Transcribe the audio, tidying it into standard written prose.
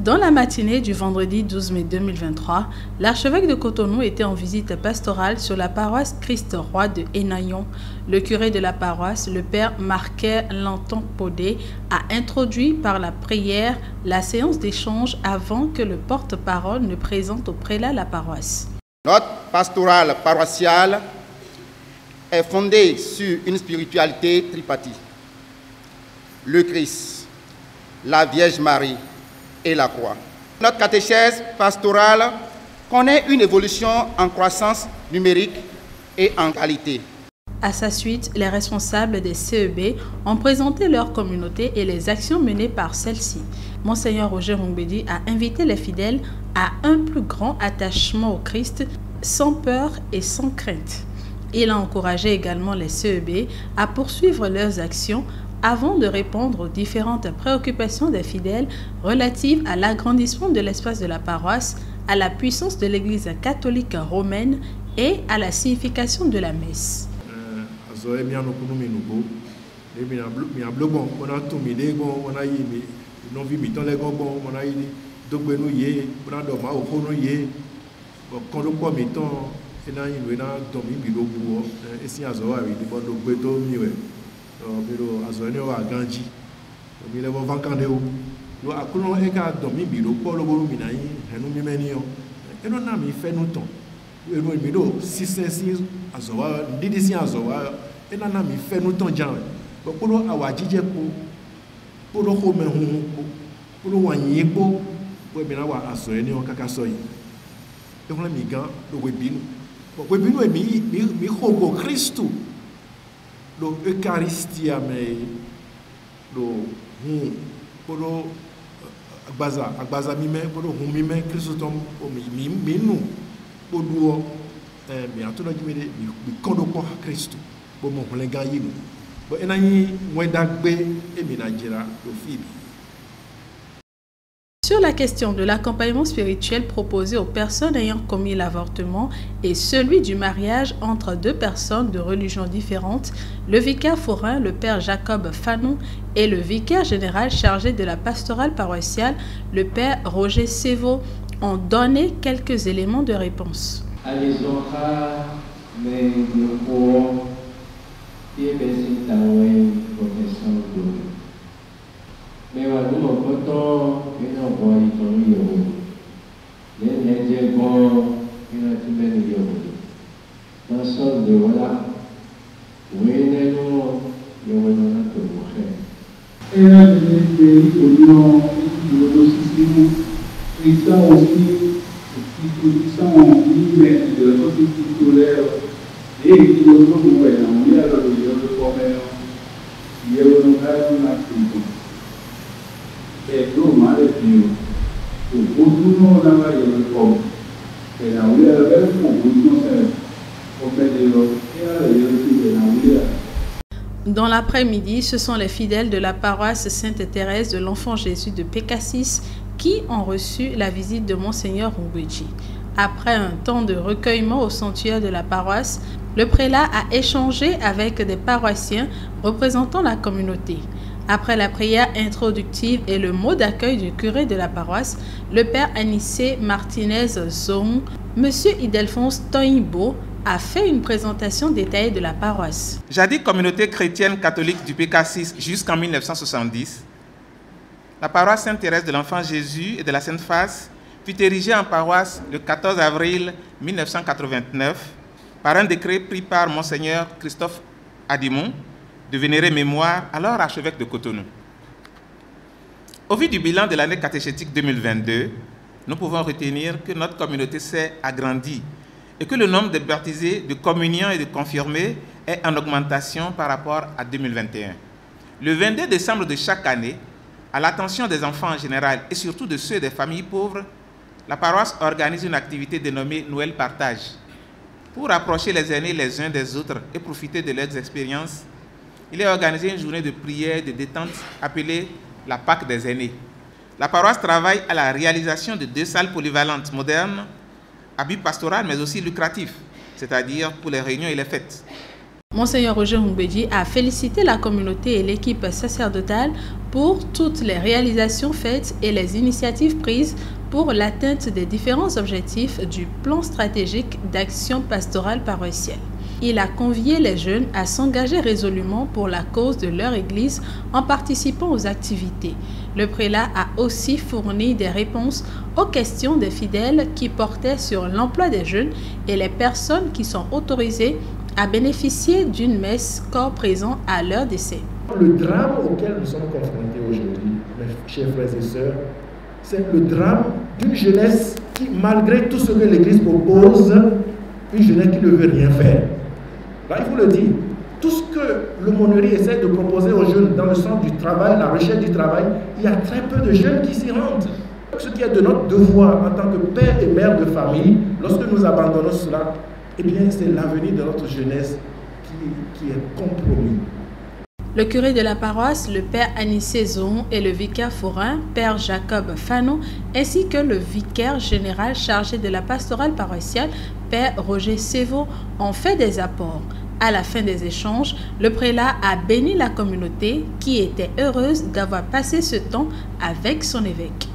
Dans la matinée du vendredi 12 mai 2023, l'archevêque de Cotonou était en visite pastorale sur la paroisse Christ-Roi de Hénaillon. Le curé de la paroisse, le père Marquet Lanton-Podé, a introduit par la prière la séance d'échange avant que le porte-parole ne présente au prélat la paroisse. Notre pastorale paroissiale est fondée sur une spiritualité tripartite. Le Christ, la Vierge Marie et la croix. Notre catéchèse pastorale connaît une évolution en croissance numérique et en qualité. À sa suite, les responsables des CEB ont présenté leur communauté et les actions menées par celle-ci. Monseigneur Roger Rumbedi a invité les fidèles à un plus grand attachement au Christ, sans peur et sans crainte. Il a encouragé également les CEB à poursuivre leurs actions avant de répondre aux différentes préoccupations des fidèles relatives à l'agrandissement de l'espace de la paroisse, à la puissance de l'Église catholique romaine et à la signification de la messe. Pero azone wa ganji mi le bon vankandeo lo akuno e ka do mi biro polo bo mi na yin henu mi meni yo e no na mi fe no ton e no mi do 666 azowa didi si azowa e na mi fe no ton jan bo polo awajije po polo ho me hu polo wa yin po bo mi na wa aso eni o kaka so yi e won mi gan do we binu bo we binu e mi hogo Kristo lo Eucharistia me lo polo agbaza mi me polo hun mi me Christom o mi nu poduo mi atono jimede mi kondo ko Kristo bo mo hulenga yinu bo enani mwedagbe e mi najira lo fibi. Sur la question de l'accompagnement spirituel proposé aux personnes ayant commis l'avortement et celui du mariage entre deux personnes de religions différentes, le vicaire forain, le père Jacob Fanon, et le vicaire général chargé de la pastorale paroissiale, le père Roger Sévaux, ont donné quelques éléments de réponse. Mais on nous portons une voix qui les nègres bon une timide yo dans son de voilà où est nous yo on a tout fait et là les unions de système et ça aussi qui sont liés de la société scolaire et qui nous voient dans il y a le commerce il y a le magasin et nous mal et nous pour nous on a eu comme et là où il y a le pour nous on fait des Dans l'après-midi, ce sont les fidèles de la paroisse Sainte-Thérèse de l'Enfant Jésus de Pécassis qui ont reçu la visite de Monseigneur Rumbedi. Après un temps de recueillement au sanctuaire de la paroisse, le prélat a échangé avec des paroissiens représentant la communauté. Après la prière introductive et le mot d'accueil du curé de la paroisse, le père Anissé Martinez Zong, M. Idelphonse Toimbo a fait une présentation détaillée de la paroisse. Jadis communauté chrétienne catholique du Pécassis jusqu'en 1970, la paroisse Sainte-Thérèse de l'Enfant Jésus et de la Sainte Face fut érigée en paroisse le 14 avril 1989 par un décret pris par Monseigneur Christophe Adimon, de vénérer mémoire, alors archevêque de Cotonou. Au vu du bilan de l'année catéchétique 2022, nous pouvons retenir que notre communauté s'est agrandie et que le nombre de baptisés, de communiants et de confirmés est en augmentation par rapport à 2021. Le 22 décembre de chaque année, à l'attention des enfants en général et surtout de ceux des familles pauvres, la paroisse organise une activité dénommée Noël Partage. Pour rapprocher les aînés les uns des autres et profiter de leurs expériences, il est organisé une journée de prière et de détente appelée la Pâque des aînés. La paroisse travaille à la réalisation de 2 salles polyvalentes modernes, à but pastoral mais aussi lucratif, c'est-à-dire pour les réunions et les fêtes. Monseigneur Roger Humbedi a félicité la communauté et l'équipe sacerdotale pour toutes les réalisations faites et les initiatives prises pour l'atteinte des différents objectifs du plan stratégique d'action pastorale paroissiale. Il a convié les jeunes à s'engager résolument pour la cause de leur Église en participant aux activités. Le prélat a aussi fourni des réponses aux questions des fidèles qui portaient sur l'emploi des jeunes et les personnes qui sont autorisées à bénéficier d'une messe corps présent à leur décès. Le drame auquel nous sommes confrontés aujourd'hui, mes chers frères et sœurs, c'est le drame d'une jeunesse qui, malgré tout ce que l'Église propose, une jeunesse qui ne veut rien faire. Là, il faut le dire, tout ce que l'aumônerie essaie de proposer aux jeunes dans le sens du travail, la recherche du travail, il y a très peu de jeunes qui s'y rendent. Ce qui est de notre devoir en tant que père et mère de famille, lorsque nous abandonnons cela, eh bien, c'est l'avenir de notre jeunesse qui est compromis. Le curé de la paroisse, le père Anissé Zohon et le vicaire forain, père Jacob Fano, ainsi que le vicaire général chargé de la pastorale paroissiale, père Roger Sévaux, ont fait des apports. À la fin des échanges, le prélat a béni la communauté qui était heureuse d'avoir passé ce temps avec son évêque.